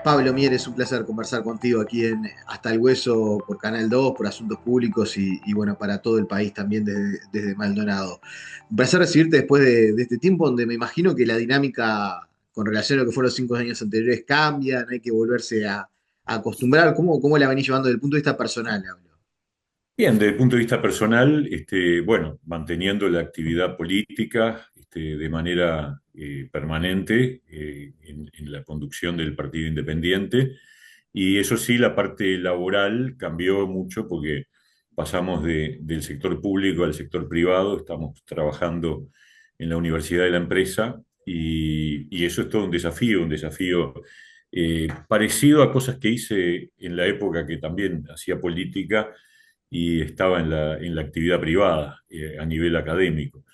Pablo Mier, es un placer conversar contigo aquí en Hasta el Hueso por Canal 2, por Asuntos Públicos y bueno, para todo el país también desde Maldonado. Un placer recibirte después de este tiempo donde me imagino que la dinámica con relación a lo que fueron los 5 años anteriores cambia, no hay que volverse a acostumbrar. ¿Cómo la venís llevando desde el punto de vista personal, hablo? Bien, desde el punto de vista personal, bueno, manteniendo la actividad política, de manera permanente en la conducción del Partido Independiente. Y eso sí, la parte laboral cambió mucho porque pasamos del sector público al sector privado, estamos trabajando en la universidad de la empresa y eso es todo un desafío parecido a cosas que hice en la época que también hacía política y estaba en la actividad privada a nivel académico.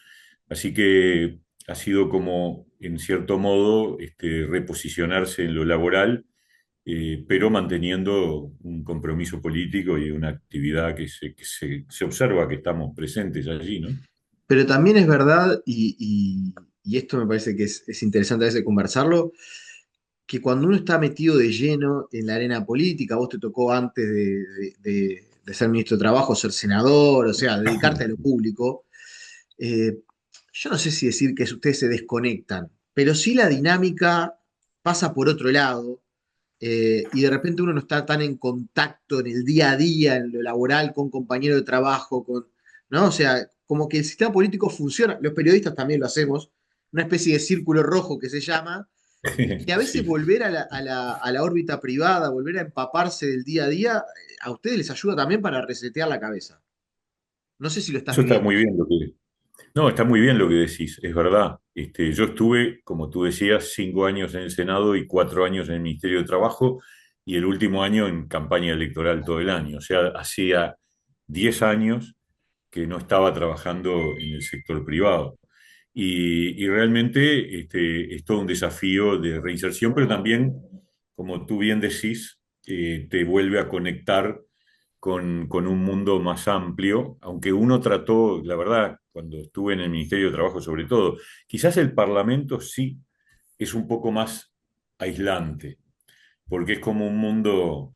Así que ha sido como, en cierto modo, reposicionarse en lo laboral, pero manteniendo un compromiso político y una actividad se observa que estamos presentes allí, ¿no? Pero también es verdad, y esto me parece que es interesante a veces conversarlo, que cuando uno está metido de lleno en la arena política, vos te tocó antes de ser ministro de Trabajo, ser senador, o sea, dedicarte a lo público, eh, yo no sé si decir que ustedes se desconectan, pero sí la dinámica pasa por otro lado, y de repente uno no está tan en contacto en el día a día, en lo laboral, con compañeros de trabajo, ¿no? O sea, como que el sistema político funciona, los periodistas también lo hacemos, una especie de círculo rojo que se llama, y que a veces Sí, volver a la órbita privada, volver a empaparse del día a día, a ustedes les ayuda también para resetear la cabeza. No sé si lo estás eso está viviendo muy así. bien no, está muy bien lo que decís, es verdad. Yo estuve, como tú decías, 5 años en el Senado y 4 años en el Ministerio de Trabajo y el último año en campaña electoral todo el año. O sea, hacía 10 años que no estaba trabajando en el sector privado. Y realmente es todo un desafío de reinserción, pero también, como tú bien decís, te vuelve a conectar con un mundo más amplio, aunque uno trató, la verdad, cuando estuve en el Ministerio de Trabajo sobre todo, quizás el Parlamento sí es un poco más aislante, porque es como un mundo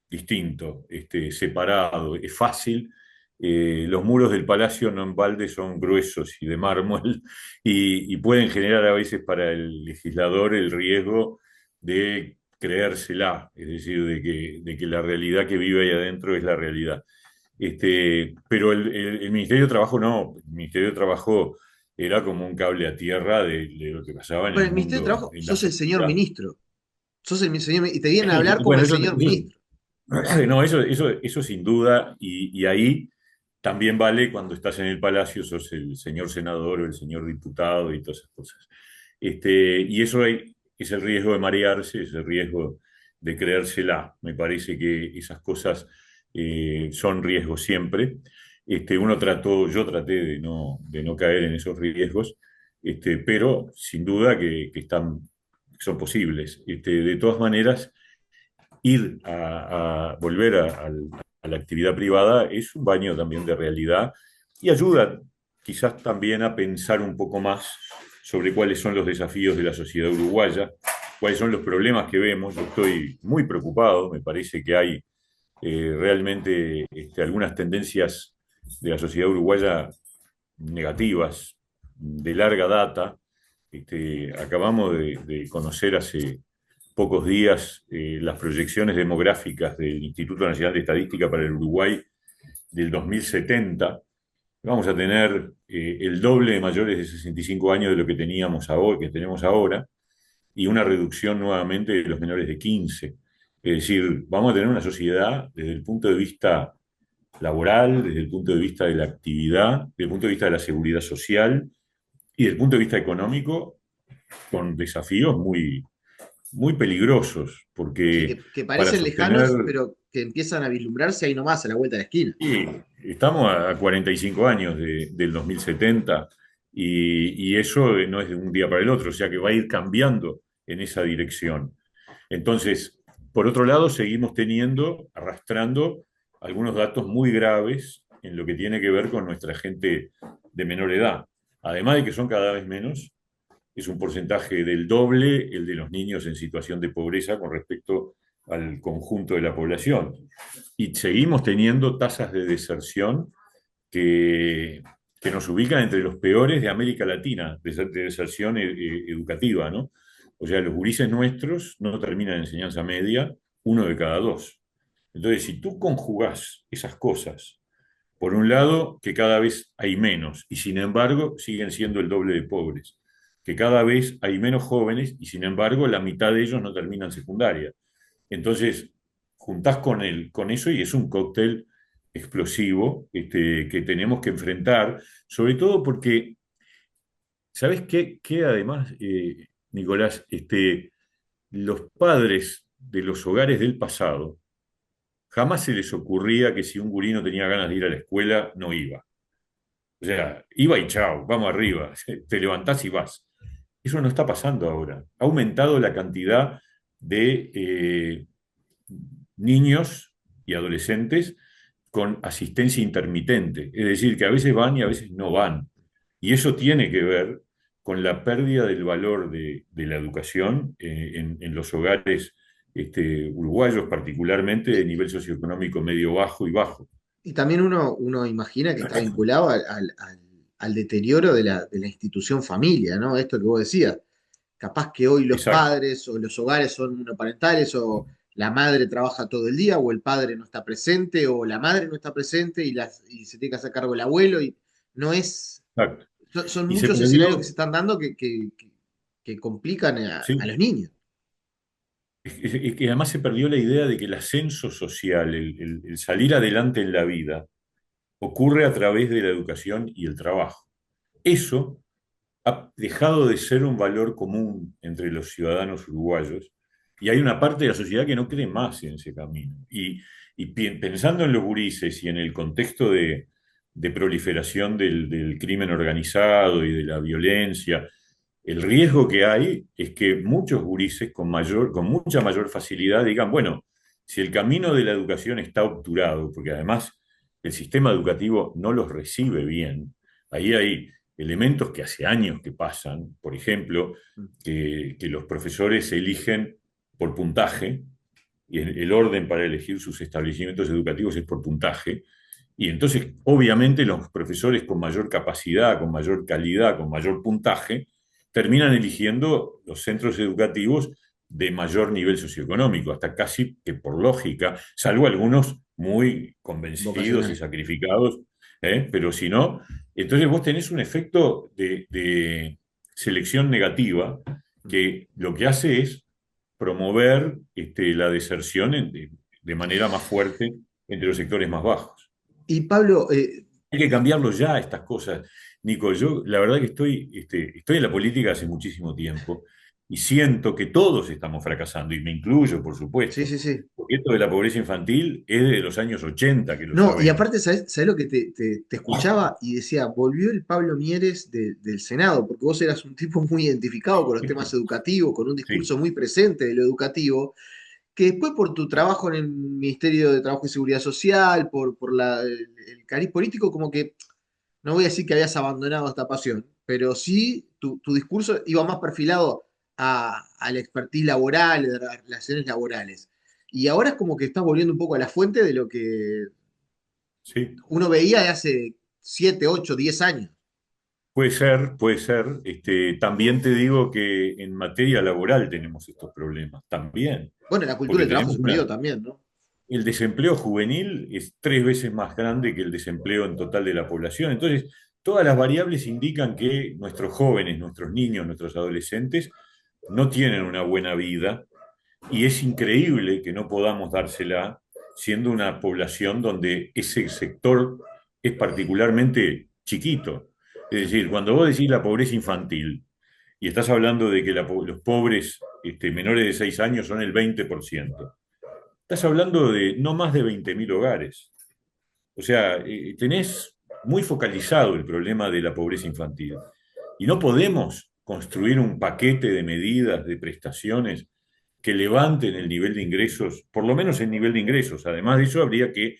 distinto, separado, es fácil. Los muros del palacio no en balde son gruesos y de mármol y pueden generar a veces para el legislador el riesgo de creérsela, es decir, de que la realidad que vive ahí adentro es la realidad. Pero el Ministerio de Trabajo no, el Ministerio de Trabajo era como un cable a tierra de lo que pasaba en Bueno, el el Ministerio de mundo, Trabajo, en la sos el señor sociedad. ministro. Sos el señor, y te vienen a hablar como Bueno, el señor ministro. no, eso sin duda, y ahí también vale cuando estás en el palacio, sos el señor senador o el señor diputado y todas esas cosas. Y eso es el riesgo de marearse, es el riesgo de creérsela. Me parece que esas cosas son riesgos siempre. Yo traté de no caer en esos riesgos, pero sin duda son posibles. De todas maneras ir a volver a la actividad privada es un baño también de realidad y ayuda quizás también a pensar un poco más sobre cuáles son los desafíos de la sociedad uruguaya, cuáles son los problemas que vemos. Yo estoy muy preocupado, me parece que hay realmente algunas tendencias de la sociedad uruguaya negativas de larga data. Acabamos de conocer hace pocos días las proyecciones demográficas del Instituto Nacional de Estadística para el Uruguay del 2070. Vamos a tener el doble de mayores de 65 años de lo que teníamos ahora, que tenemos ahora, y una reducción nuevamente de los menores de 15. Es decir, vamos a tener una sociedad desde el punto de vista laboral, desde el punto de vista de la actividad, desde el punto de vista de la seguridad social y desde el punto de vista económico, con desafíos muy peligrosos, Sí, porque que para parecen sostener, lejanos, pero que empiezan a vislumbrarse ahí nomás, a la vuelta de la esquina. y estamos a 45 años del 2070 y eso no es de un día para el otro, o sea que va a ir cambiando en esa dirección. Entonces, por otro lado, seguimos arrastrando algunos datos muy graves en lo que tiene que ver con nuestra gente de menor edad. Además de que son cada vez menos, es un porcentaje del doble el de los niños en situación de pobreza con respecto al conjunto de la población. Y seguimos teniendo tasas de deserción que, que nos ubican entre los peores de América Latina, de deserción educativa, ¿no? O sea, los gurises nuestros no terminan enseñanza media, uno de cada dos. Entonces, si tú conjugás esas cosas, por un lado, que cada vez hay menos y sin embargo siguen siendo el doble de pobres, que cada vez hay menos jóvenes y sin embargo la mitad de ellos no terminan secundaria. Entonces, juntás con eso y es un cóctel explosivo que tenemos que enfrentar, sobre todo porque, ¿sabes qué? Que además, Nicolás, los padres de los hogares del pasado, jamás se les ocurría que si un gurí no tenía ganas de ir a la escuela, no iba. O sea, iba y chao, vamos arriba, te levantás y vas. Eso no está pasando ahora. Ha aumentado la cantidad de niños y adolescentes con asistencia intermitente, es decir, que a veces van y a veces no van. Y eso tiene que ver con la pérdida del valor de la educación en los hogares uruguayos, particularmente de Y, nivel socioeconómico medio bajo y bajo. y también uno imagina que está vinculado al deterioro de la institución familia, ¿no? Esto que vos decías. Capaz que hoy los Exacto, padres o los hogares son monoparentales o la madre trabaja todo el día o el padre no está presente o la madre no está presente y se tiene que hacer cargo el abuelo y no es, exacto. son Y se muchos escenarios que perdió, se están dando que complican a sí, los niños. es que además se perdió la idea de que el ascenso social, el salir adelante en la vida, ocurre a través de la educación y el trabajo. Eso ha dejado de ser un valor común entre los ciudadanos uruguayos y hay una parte de la sociedad que no cree más en ese camino. Pensando en los gurises y en el contexto de proliferación del crimen organizado y de la violencia, el riesgo que hay es que muchos gurises con mucha mayor facilidad digan, bueno, si el camino de la educación está obturado, porque además el sistema educativo no los recibe bien, ahí hay elementos que hace años que pasan, por ejemplo, que los profesores se eligen por puntaje, y el orden para elegir sus establecimientos educativos es por puntaje, y entonces obviamente los profesores con mayor capacidad, con mayor calidad, con mayor puntaje, terminan eligiendo los centros educativos de mayor nivel socioeconómico, hasta casi que por lógica, salvo algunos muy convencidos y Vocacional. sacrificados, pero si no, entonces vos tenés un efecto de selección negativa que lo que hace es promover la deserción de manera más fuerte entre los sectores más bajos. Y Pablo, Hay que cambiarlo ya, estas cosas. Nico, yo la verdad que estoy en la política hace muchísimo tiempo y siento que todos estamos fracasando, y me incluyo, por sí, supuesto, sí, sí. porque esto de la pobreza infantil es de los años 80 que lo No, y sabemos. aparte, ¿sabés lo que te escuchaba? Y decía, volvió el Pablo Mieres del Senado, porque vos eras un tipo muy identificado con los temas educativos, con un Sí, discurso muy presente de lo educativo, que después por tu trabajo en el Ministerio de Trabajo y Seguridad Social, el cariz político, como que, no voy a decir que habías abandonado esta pasión, pero sí tu discurso iba más perfilado a la expertise laboral, de las relaciones laborales. Y ahora es como que estás volviendo un poco a la fuente de lo que sí. uno veía de hace 7 8 10 años. Puede ser, puede ser. También te digo que en materia laboral tenemos estos problemas, también, Bueno, la cultura porque del trabajo tenemos se perdió también, ¿no? el desempleo juvenil es 3 veces más grande que el desempleo en total de la población. Entonces, todas las variables indican que nuestros jóvenes, nuestros niños, nuestros adolescentes no tienen una buena vida y es increíble que no podamos dársela siendo una población donde ese sector es particularmente chiquito. Es decir, cuando vos decís la pobreza infantil y estás hablando de que los pobres menores de 6 años son el 20%, estás hablando de no más de 20.000 hogares. O sea, tenés muy focalizado el problema de la pobreza infantil. Y no podemos construir un paquete de medidas, de prestaciones que levanten el nivel de ingresos, por lo menos el nivel de ingresos. Además de eso, habría que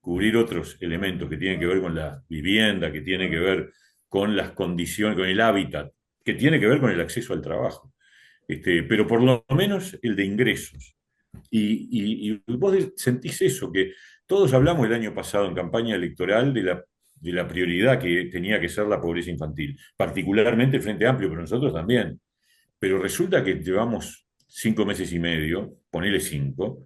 cubrir otros elementos que tienen que ver con la vivienda, que tienen que ver con las condiciones, con el hábitat. que tiene que ver con el acceso al trabajo, pero por lo menos el de ingresos. Y vos sentís eso, que todos hablamos el año pasado en campaña electoral de la prioridad que tenía que ser la pobreza infantil, particularmente el Frente Amplio, pero nosotros también. Pero resulta que llevamos 5 meses y medio, ponele 5,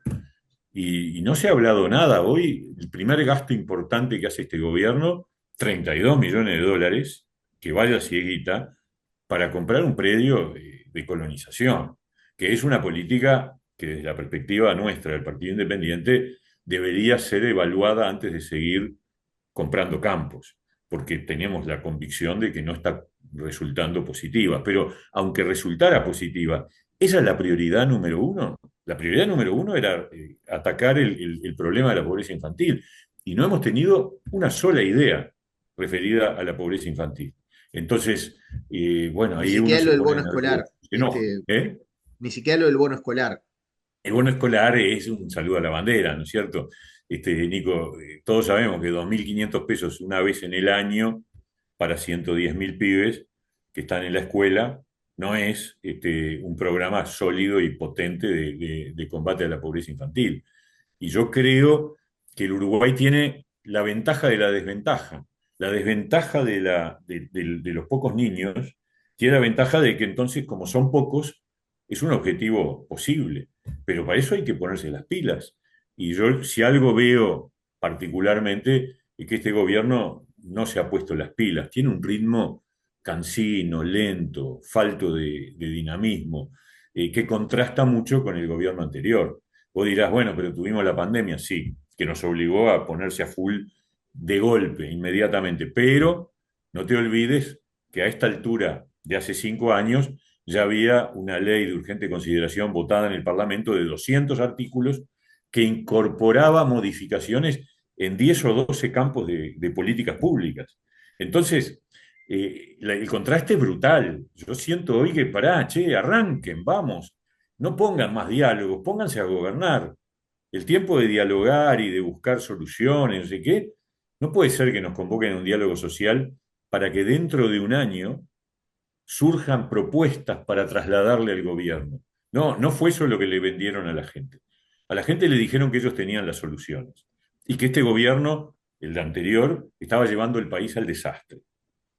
y no se ha hablado nada. Hoy, el primer gasto importante que hace este gobierno, 32 millones de dólares, que vaya cieguita, para comprar un predio de colonización, que es una política que desde la perspectiva nuestra del Partido Independiente debería ser evaluada antes de seguir comprando campos, porque tenemos la convicción de que no está resultando positiva. Pero aunque resultara positiva, ¿esa es la prioridad número uno? La prioridad número uno era atacar el problema de la pobreza infantil. Y no hemos tenido una sola idea referida a la pobreza infantil. Entonces, bueno, Ni ahí uno siquiera lo se del pone bono escolar, nervioso, se enoja, ¿eh? ni siquiera lo del bono escolar. El bono escolar es un saludo a la bandera, ¿no es cierto? Nico, todos sabemos que 2.500 pesos una vez en el año para 110.000 pibes que están en la escuela no es un programa sólido y potente de combate a la pobreza infantil. Y yo creo que el Uruguay tiene la ventaja de la desventaja. La desventaja de los pocos niños tiene la ventaja de que entonces, como son pocos, es un objetivo posible. Pero para eso hay que ponerse las pilas. Y yo, si algo veo particularmente, es que este gobierno no se ha puesto las pilas. Tiene un ritmo cansino, lento, falto de dinamismo, que contrasta mucho con el gobierno anterior. Vos dirás, bueno, pero tuvimos la pandemia, sí, que nos obligó a ponerse a full de golpe, inmediatamente. Pero no te olvides que a esta altura de hace 5 años ya había una ley de urgente consideración votada en el Parlamento de 200 artículos que incorporaba modificaciones en 10 o 12 campos de políticas públicas. Entonces, el contraste es brutal. Yo siento hoy que, pará, che, arranquen, vamos, no pongan más diálogos, pónganse a gobernar. El tiempo de dialogar y de buscar soluciones, no sé qué, no puede ser que nos convoquen a un diálogo social para que dentro de un año surjan propuestas para trasladarle al gobierno. No, no fue eso lo que le vendieron a la gente. A la gente le dijeron que ellos tenían las soluciones y que este gobierno, el de anterior, estaba llevando el país al desastre.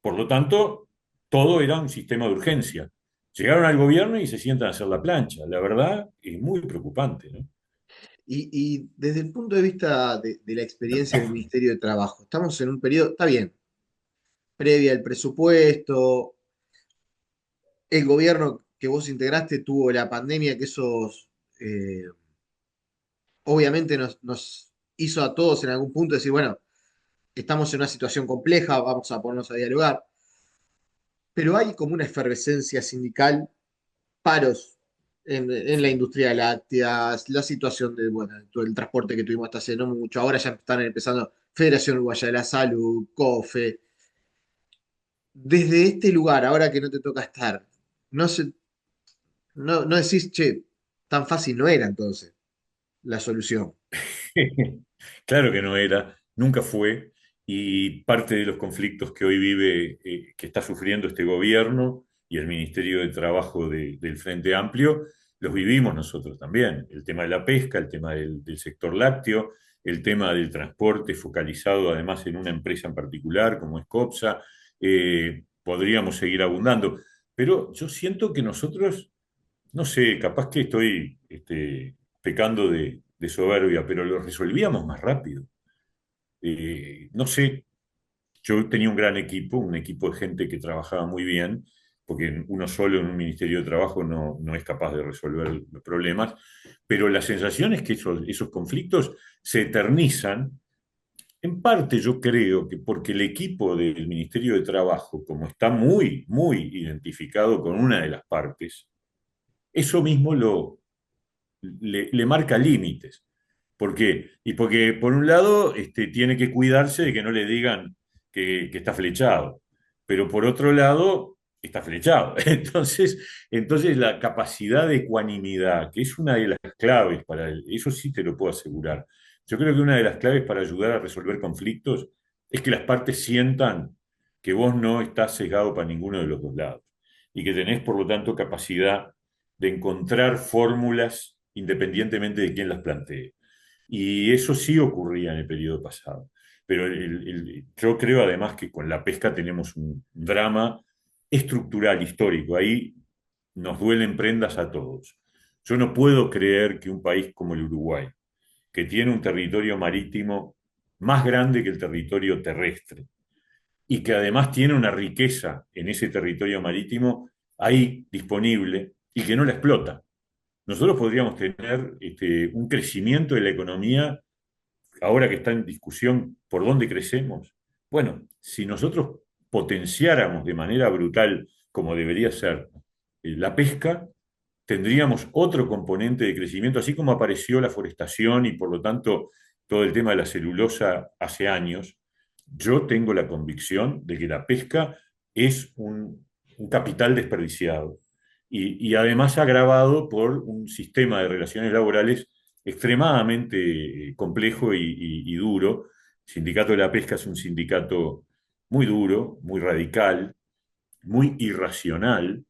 Por lo tanto, todo era un sistema de urgencia. Llegaron al gobierno y se sientan a hacer la plancha. La verdad es muy preocupante, ¿no? Y desde el punto de vista de la experiencia en el Ministerio de Trabajo, estamos en un periodo, está bien, previa al presupuesto, el gobierno que vos integraste tuvo la pandemia, que eso eh, obviamente nos hizo a todos en algún punto decir, bueno, estamos en una situación compleja, vamos a ponernos a dialogar, pero hay como una efervescencia sindical, paros en la industria láctea, la situación de, bueno, todo el transporte que tuvimos hasta hace no mucho, ahora ya están empezando Federación Uruguaya de la Salud, COFE. Desde este lugar, ahora que no te toca estar, no, no decís, che, tan fácil no era entonces la solución. Claro que no era, nunca fue, y parte de los conflictos que hoy vive, que está sufriendo este gobierno y el Ministerio de Trabajo del Frente Amplio, los vivimos nosotros también. El tema de la pesca, el tema del sector lácteo, el tema del transporte focalizado además en una empresa en particular como es COPSA, podríamos seguir abundando. Pero yo siento que nosotros, no sé, capaz que estoy pecando de soberbia, pero lo resolvíamos más rápido. No sé, yo tenía un equipo de gente que trabajaba muy bien, porque uno solo en un Ministerio de Trabajo no es capaz de resolver los problemas, pero la sensación es que esos conflictos se eternizan. En parte yo creo que porque el equipo del Ministerio de Trabajo, como está muy, muy identificado con una de las partes, eso mismo le marca límites. ¿Por qué? Y porque, por un lado, tiene que cuidarse de que no le digan que está flechado, pero por otro lado, está flechado. Entonces, la capacidad de ecuanimidad, que es una de las claves eso sí te lo puedo asegurar. Yo creo que una de las claves para ayudar a resolver conflictos es que las partes sientan que vos no estás sesgado para ninguno de los dos lados. y que tenés, por lo tanto, capacidad de encontrar fórmulas independientemente de quién las plantee. Y eso sí ocurría en el periodo pasado. Pero yo creo además que con la pesca tenemos un drama estructural, histórico. Ahí nos duelen prendas a todos. Yo no puedo creer que un país como el Uruguay, que tiene un territorio marítimo más grande que el territorio terrestre, y que además tiene una riqueza en ese territorio marítimo ahí disponible y que no la explota. Nosotros podríamos tener un crecimiento de la economía, ahora que está en discusión por dónde crecemos. Bueno, si nosotros potenciáramos de manera brutal, como debería ser, la pesca, tendríamos otro componente de crecimiento, así como apareció la forestación y por lo tanto todo el tema de la celulosa hace años. Yo tengo la convicción de que la pesca es un capital desperdiciado y además agravado por un sistema de relaciones laborales extremadamente complejo y duro. El Sindicato de la Pesca es un sindicato muy duro, muy radical, muy irracional,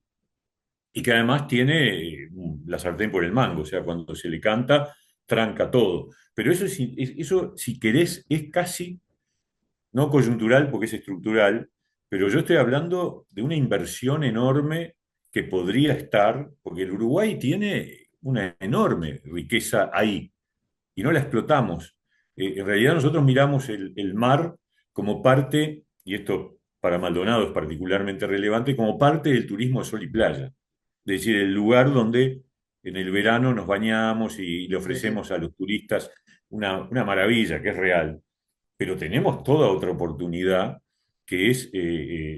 y que además tiene la sartén por el mango, o sea, cuando se le canta, tranca todo. Pero eso, eso, si querés, es casi, no coyuntural porque es estructural, pero yo estoy hablando de una inversión enorme que podría estar, porque el Uruguay tiene una enorme riqueza ahí y no la explotamos. En realidad nosotros miramos el mar como parte, y esto para Maldonado es particularmente relevante, como parte del turismo de sol y playa. Es decir, el lugar donde en el verano nos bañamos y le Sí, sí. ofrecemos a los turistas una maravilla que es real. Pero tenemos toda otra oportunidad que es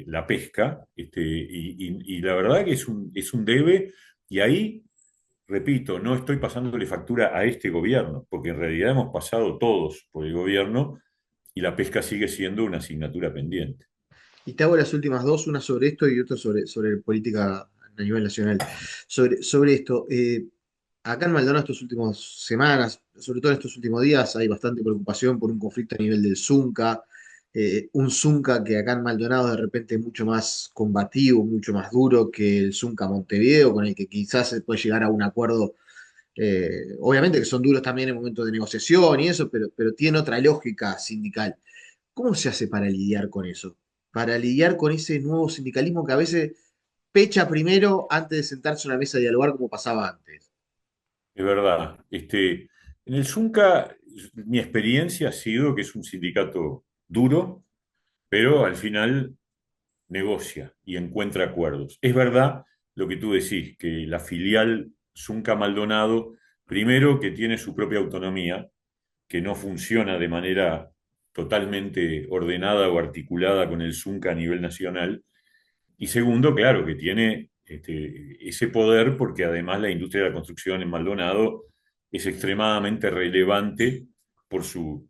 la pesca, y la verdad que es un debe, y ahí repito, no estoy pasándole factura a este gobierno, porque en realidad hemos pasado todos por el gobierno y la pesca sigue siendo una asignatura pendiente. Y te hago las últimas dos, una sobre esto y otra sobre política a nivel nacional. Sobre esto, acá en Maldonado estas últimas semanas, sobre todo en estos últimos días, hay bastante preocupación por un conflicto a nivel del Zunca, un Zunca que acá en Maldonado de repente es mucho más combativo, mucho más duro que el Zunca Montevideo, con el que quizás se puede llegar a un acuerdo. Obviamente que son duros también en momentos de negociación y eso, pero tiene otra lógica sindical. ¿Cómo se hace para lidiar con eso? Para lidiar con ese nuevo sindicalismo que a veces pecha primero antes de sentarse a una mesa a dialogar como pasaba antes. Es verdad. En el Zunca, mi experiencia ha sido que es un sindicato duro, pero al final negocia y encuentra acuerdos. Es verdad lo que tú decís, que la filial Zunca Maldonado, primero que tiene su propia autonomía, que no funciona de manera totalmente ordenada o articulada con el Zunca a nivel nacional. Y segundo, claro, que tiene ese poder porque además la industria de la construcción en Maldonado es extremadamente relevante por su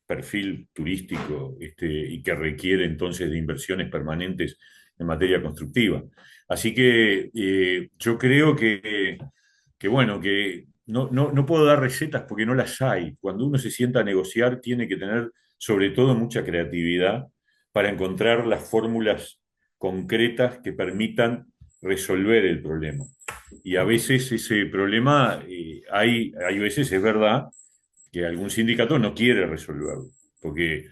perfil turístico, y que requiere entonces de inversiones permanentes en materia constructiva. Así que yo creo que bueno, que no puedo dar recetas porque no las hay. Cuando uno se sienta a negociar, tiene que tener sobre todo mucha creatividad para encontrar las fórmulas concretas que permitan resolver el problema. Y a veces ese problema, hay veces, es verdad, que algún sindicato no quiere resolverlo, porque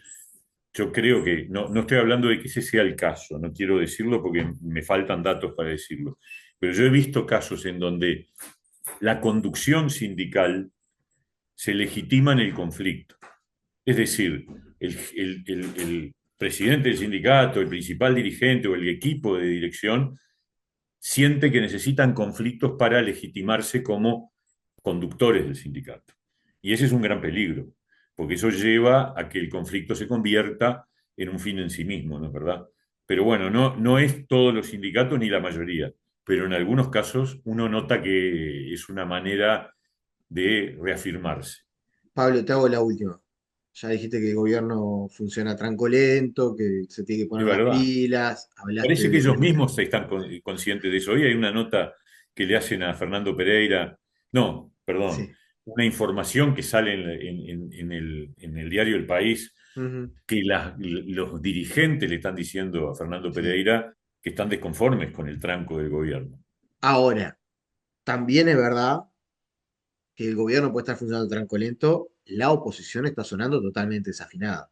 yo creo que, no estoy hablando de que ese sea el caso, no quiero decirlo porque me faltan datos para decirlo, pero yo he visto casos en donde la conducción sindical se legitima en el conflicto. Es decir, el presidente del sindicato, el principal dirigente o el equipo de dirección siente que necesitan conflictos para legitimarse como conductores del sindicato. Y ese es un gran peligro, porque eso lleva a que el conflicto se convierta en un fin en sí mismo, ¿no es verdad? Pero bueno, no es todos los sindicatos ni la mayoría, pero en algunos casos uno nota que es una manera de reafirmarse. Pablo, te hago la última. Ya dijiste que el gobierno funciona a tranco lento, que se tiene que Es poner las verdad. pilas, hablaste Parece que ellos de... mismos están conscientes de eso. Hoy hay una nota que le hacen a Fernando Pereira, no, perdón, Sí. una información que sale en el diario El País, Ujú. que los dirigentes le están diciendo a Fernando Sí. Pereira que están desconformes con el tranco del gobierno. Ahora, también es verdad que el gobierno puede estar funcionando trancolento, la oposición está sonando totalmente desafinada.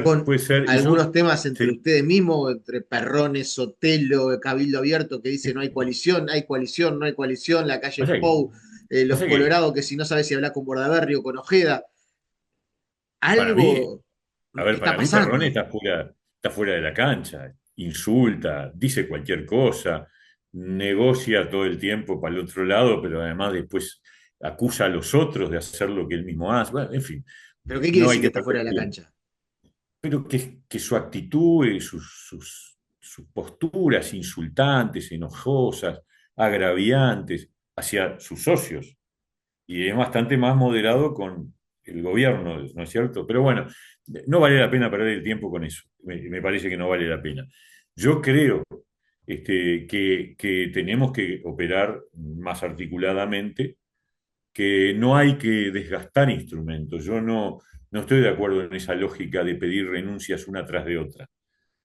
Con Puede ser, y algunos yo, temas entre sí, ustedes mismos, entre Perrones, Sotelo, Cabildo Abierto, que dice no hay coalición, no hay coalición, la calle pasa que, Pou, los pasa que, Colorados, que si no sabes si hablar con Bordaberry o con Ojeda, para mí, algo a ver, está para mí pasando Perrone ahí. está fuera de la cancha, insulta, dice cualquier cosa, negocia todo el tiempo para el otro lado, pero además después acusa a los otros de hacer lo que él mismo hace. Bueno, en fin, ¿Pero qué quiere no decir hay que que está fuera perder de la tiempo. cancha? Pero que su actitud y sus posturas insultantes, enojosas, agraviantes hacia sus socios, y es bastante más moderado con el gobierno, ¿no es cierto? Pero bueno, no vale la pena perder el tiempo con eso. Me parece que no vale la pena. Yo creo que tenemos que operar más articuladamente, que no hay que desgastar instrumentos. Yo no estoy de acuerdo en esa lógica de pedir renuncias una tras de otra,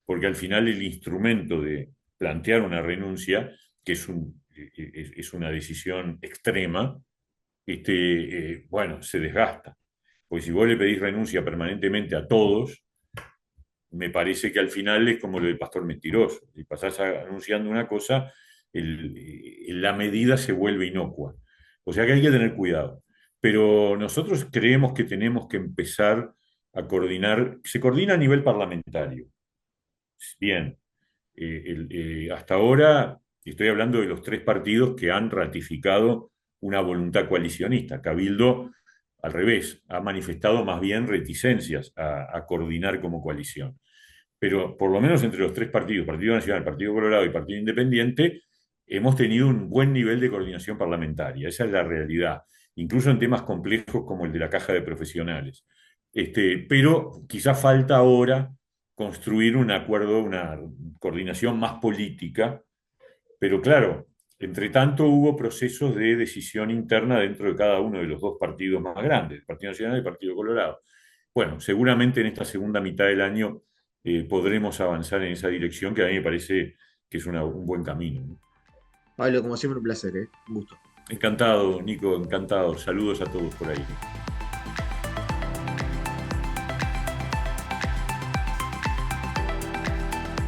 porque al final el instrumento de plantear una renuncia, que es una decisión extrema, bueno, se desgasta. Porque si vos le pedís renuncia permanentemente a todos, me parece que al final es como lo del pastor mentiroso. Si pasás anunciando una cosa, la medida se vuelve inocua. O sea que hay que tener cuidado. Pero nosotros creemos que tenemos que empezar a coordinar, se coordina a nivel parlamentario. Bien, hasta ahora estoy hablando de los tres partidos que han ratificado una voluntad coalicionista. Cabildo, al revés, ha manifestado más bien reticencias a coordinar como coalición. Pero por lo menos entre los tres partidos, Partido Nacional, Partido Colorado y Partido Independiente, hemos tenido un buen nivel de coordinación parlamentaria. Esa es la realidad, incluso en temas complejos como el de la caja de profesionales. Pero quizá falta ahora construir un acuerdo, una coordinación más política, pero claro, entre tanto hubo procesos de decisión interna dentro de cada uno de los dos partidos más grandes, el Partido Nacional y el Partido Colorado. Bueno, seguramente en esta segunda mitad del año podremos avanzar en esa dirección, que a mí me parece que es un buen camino, ¿no? Pablo, como siempre, un placer, ¿eh? Un gusto. Encantado, Nico, encantado. Saludos a todos por ahí.